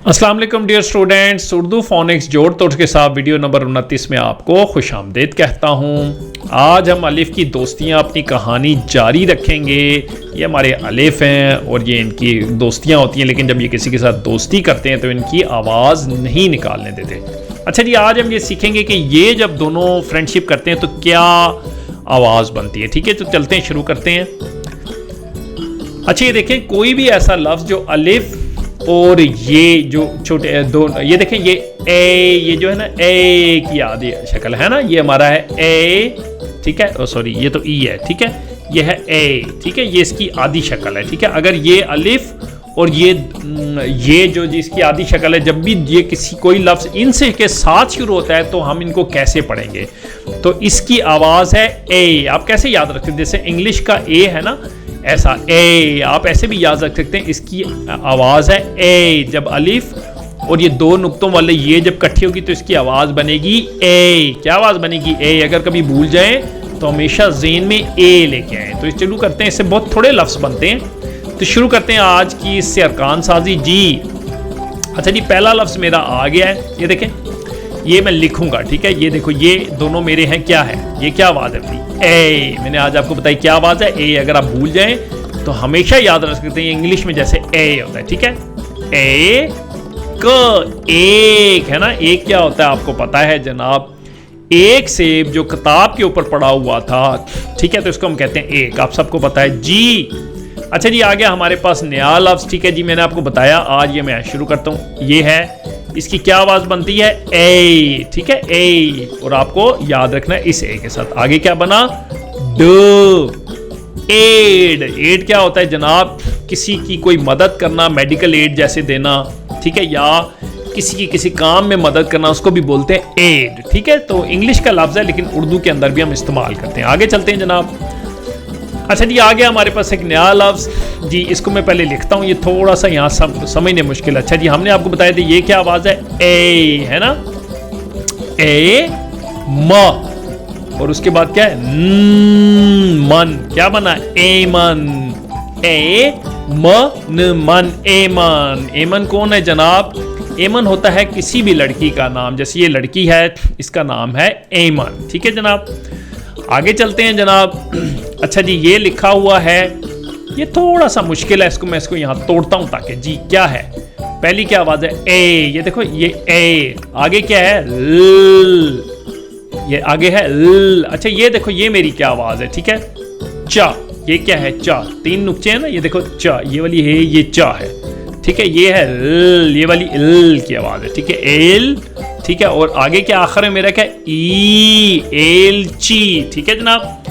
अस्सलाम वालेकुम dear students, Urdu phoenix जोड़ तोड़ के साथ वीडियो नंबर 29 में आपको खुशामदीद कहता हूँ। आज हम अलिफ की दोस्तियाँ अपनी कहानी जारी रखेंगे। ये हमारे अलिफ हैं और ये इनकी दोस्तियाँ होती हैं, लेकिन जब ये किसी के साथ दोस्ती करते हैं तो इनकी आवाज़ नहीं निकालने देते। अच्छा जी, आज हम ये सीखेंगे कि ये जब दोनों फ्रेंडशिप करते हैं तो क्या आवाज़ बनती है। ठीक है, तो चलते हैं, शुरू करते हैं। अच्छा, ये देखें, कोई भी ऐसा लफ्ज़ जो अलिफ और ये जो छोटे दो, ये देखें, ये ए, ये जो है ना ए की आधी शक्ल है ना, ये हमारा है ए, ठीक है, सॉरी ये तो ई है, ठीक है, ये है ए, ठीक है, ये इसकी आधी शक्ल है, ठीक है। अगर ये अलिफ और ये जो जिसकी आधी शक्ल है, जब भी ये किसी कोई लफ्ज़ इनसे के साथ शुरू होता है तो हम इनको कैसे पढ़ेंगे, तो इसकी आवाज़ है ए। आप कैसे याद रखते हैं, जैसे इंग्लिश का ए है ना, ऐसा ए, आप ऐसे भी याद रख सकते हैं, इसकी आवाज़ है ए। जब अलिफ और ये दो नुक्तों वाले ये जब इकट्ठी होगी तो इसकी आवाज़ बनेगी ए। क्या आवाज़ बनेगी? ए। अगर कभी भूल जाएं तो हमेशा ज़हन में ए लेके आएँ। तो शुरू करते हैं, इससे बहुत थोड़े लफ्ज़ बनते हैं, तो शुरू करते हैं आज की इससे अरकान साजी जी। अच्छा जी, पहला लफ्ज़ मेरा आ गया है, ये देखें, ये मैं लिखूंगा, ठीक है। ये देखो, ये दोनों मेरे हैं, क्या है, ये क्या आवाज़ है अपनी? ए। मैंने आज आपको बताई क्या आवाज़ है, ए। अगर आप भूल जाएं तो हमेशा याद रख सकते हैं, इंग्लिश में जैसे ए होता है, ठीक है। ए क, एक है ना। एक क्या होता है आपको पता है जनाब, एक सेब जो किताब के ऊपर पड़ा हुआ था, ठीक है, तो इसको हम कहते हैं एक। आप सबको पता है जी। अच्छा जी, आ गया हमारे पास नया लफ्ज़, ठीक है जी। मैंने आपको बताया, आज ये मैं शुरू करता हूँ। ये है, इसकी क्या आवाज़ बनती है? ए, ठीक है, ए। और आपको याद रखना है इस ए के साथ। आगे क्या बना? ड। एड। एड क्या होता है जनाब? किसी की कोई मदद करना, मेडिकल एड जैसे देना, ठीक है, या किसी की किसी काम में मदद करना, उसको भी बोलते हैं एड, ठीक है। तो इंग्लिश का लफ्ज़ है, लेकिन उर्दू के अंदर भी हम इस्तेमाल करते हैं। आगे चलते हैं जनाब। अच्छा जी, आ गया हमारे पास एक नया लफ्ज़ जी। इसको मैं पहले लिखता हूँ, ये थोड़ा सा यहाँ समझने मुश्किल है। अच्छा जी, हमने आपको बताया था ये क्या आवाज़ है? ए, है ना, ए म। और उसके बाद क्या है? मन। क्या बना? ए मन। ए म न मन, एमन। एमन कौन है जनाब? एमन होता है किसी भी लड़की का नाम। जैसे ये लड़की है, इसका नाम है एमन, ठीक है जनाब। आगे चलते हैं जनाब। अच्छा जी, ये लिखा हुआ है, ये थोड़ा सा मुश्किल है, इसको मैं यहाँ तोड़ता हूँ ताकि जी क्या है। पहली क्या आवाज़ है? ए। ये देखो, ये ए। आगे क्या है? ल। ये आगे है ल। अच्छा, ये देखो, ये मेरी क्या आवाज़ है, ठीक है, चा। ये क्या है? चा। तीन नुक्चे हैं ना, ये देखो, चा, ये वाली है, ये चा है, ठीक है। ये है ल, ये वाली ल की आवाज़ है, ठीक है, एल, ठीक है। और आगे क्या आखिर में मेरा क्या? ई, एलची, ठीक है जनाब,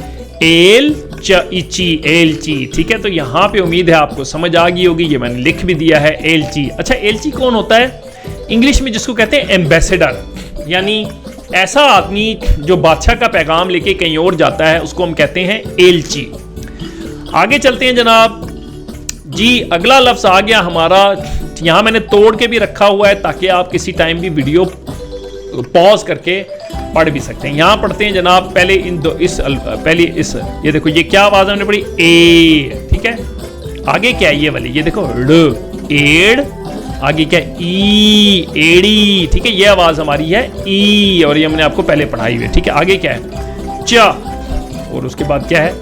एल च इची, एलची, ठीक है। तो यहाँ पे उम्मीद है आपको समझ आ गई होगी, ये मैंने लिख भी दिया है, एलची। अच्छा, एलची कौन होता है? इंग्लिश में जिसको कहते हैं एम्बेसडर, यानी ऐसा आदमी जो बादशाह का पैगाम लेके कहीं और जाता है, उसको हम कहते हैं एलची। आगे चलते हैं जनाब जी। अगला लफ्ज़ आ गया हमारा, यहाँ मैंने तोड़ के भी रखा हुआ है ताकि आप किसी टाइम भी वीडियो पॉज करके पढ़ भी सकते हैं। यहाँ पढ़ते हैं जनाब, पहले इन दो, पहले इस, ये देखो, ये क्या आवाज़ हमने पढ़ी? ए, ठीक है। आगे क्या है? ये वाली, ये देखो, ड, एड। आगे क्या है? ई, एड़ी, ठीक है, ये आवाज़ हमारी है ई, और ये हमने आपको पहले पढ़ाई हुई है, ठीक है। आगे क्या है? च। और उसके बाद क्या है?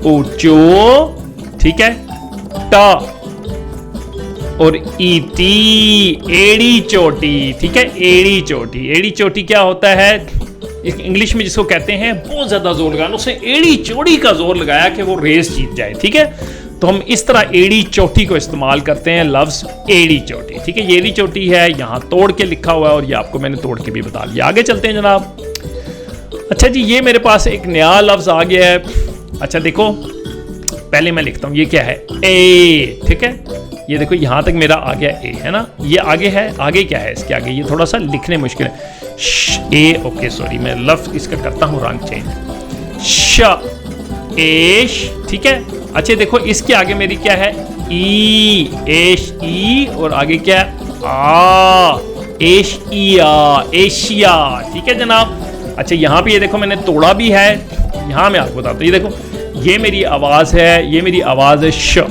ओ, चो, ठीक है, टा, और ईटी, एड़ी चोटी, ठीक है, एड़ी चोटी। एड़ी चोटी क्या होता है? इंग्लिश में जिसको कहते हैं बहुत ज्यादा जोर लगाना, उसने एड़ी चोटी का जोर लगाया कि वो रेस जीत जाए, ठीक है। तो हम इस तरह एड़ी चोटी को इस्तेमाल करते हैं, लफ्ज़ एड़ी चोटी, ठीक है। ये एड़ी चोटी है, यहाँ तोड़ के लिखा हुआ है, और ये आपको मैंने तोड़ के भी बता दिया। आगे चलते हैं जनाब। अच्छा जी, ये मेरे पास एक नया लफ्ज़ आ गया है। अच्छा देखो, पहले मैं लिखता हूँ, ये क्या है? ए, ठीक है। ये देखो, यहाँ तक मेरा आ गया ए, है ना। ये आगे है, आगे क्या है इसके आगे? ये थोड़ा सा लिखने मुश्किल है, ए, ओके, सॉरी, मैं लफ्ज़ इसका करता हूँ रंग चेंज, श, एश, ठीक है। अच्छा देखो, इसके आगे मेरी क्या है? ई, एश, ई, और आगे क्या है? आ, एशिया, एशिया, ठीक है जनाब। अच्छा, यहाँ पे ये देखो, मैंने तोड़ा भी है, यहाँ मैं आपको बताता हूँ। ये देखो, ये मेरी आवाज़ है, ये मेरी आवाज़ है श,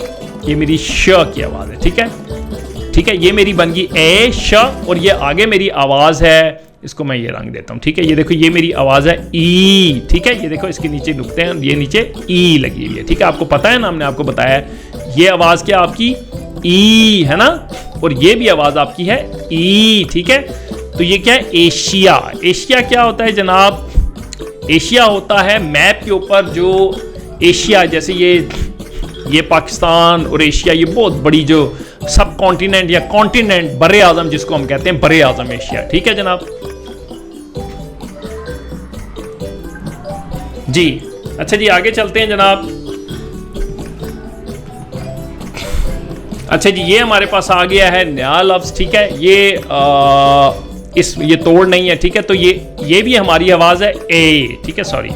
ये मेरी श की आवाज़ है, ठीक है। ठीक है, ये मेरी बन गई ए श, और ये आगे मेरी आवाज़ है, इसको मैं ये रंग देता हूँ, ठीक है। ये देखो ये मेरी आवाज़ है ई, ठीक है। ये देखो इसके नीचे नुक्ते हैं, ये नीचे ई लगी हुई है, ठीक है। आपको पता है ना, हमने आपको बताया है ये आवाज़ क्या आपकी ई है ना, और ये भी आवाज़ आपकी है ई, ठीक है। तो ये क्या है, एशिया। एशिया क्या होता है जनाब, एशिया होता है मैप के ऊपर जो एशिया, जैसे ये पाकिस्तान और एशिया, ये बहुत बड़ी जो सब कॉन्टिनेंट या कॉन्टिनेंट, बरे आजम जिसको हम कहते हैं, बरे आजम एशिया, ठीक है जनाब जी। अच्छा जी, आगे चलते हैं जनाब। अच्छा जी, ये हमारे पास आ गया है नया लफ्ज, ठीक है। ये तोड़ नहीं है, ठीक है। तो ये भी हमारी आवाज़ है ए, ठीक है, सॉरी,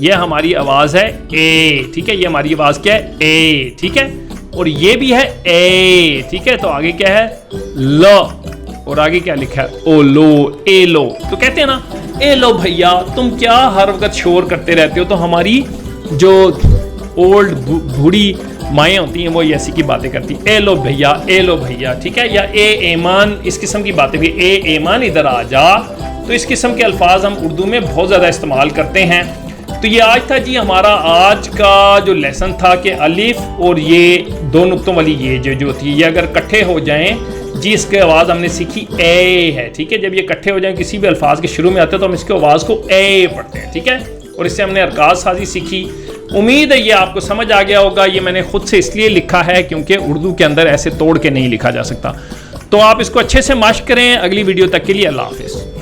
ये हमारी आवाज़ है ए, ठीक है। ये हमारी आवाज़ क्या है, ए, ठीक है। और ये भी है ए, ठीक है। तो आगे क्या है, ल, और आगे क्या लिखा है, ओ लो, ए लो। तो कहते हैं ना, ए लो भैया तुम क्या हर वक्त शोर करते रहते हो। तो हमारी जो ओल्ड बूढ़ी माएँ होती हैं वो ऐसी की बातें करती, ए लो भैया, ए लो भैया, ठीक है। या ए ऐमान, इस किस्म की बातें भी, ए ऐमान इधर आ जा। तो इस किस्म के अल्फाज हम उर्दू में बहुत ज़्यादा इस्तेमाल करते हैं। तो ये आज था जी हमारा आज का जो लेसन था कि अलिफ और ये दो नुक्तों वाली ये जो थी, ये अगर इकट्ठे हो जाएं जी, इसकी आवाज़ हमने सीखी ए है, ठीक है। जब ये इकट्ठे हो जाएं किसी भी अल्फाज के शुरू में आते हैं तो हम इसकी आवाज़ को ए पढ़ते हैं, ठीक है। और इससे हमने अरकाज साजी सीखी। उम्मीद है ये आपको समझ आ गया होगा। ये मैंने खुद से इसलिए लिखा है क्योंकि उर्दू के अंदर ऐसे तोड़ के नहीं लिखा जा सकता। तो आप इसको अच्छे से मश्क करें। अगली वीडियो तक के लिए अल्लाह हाफिज़।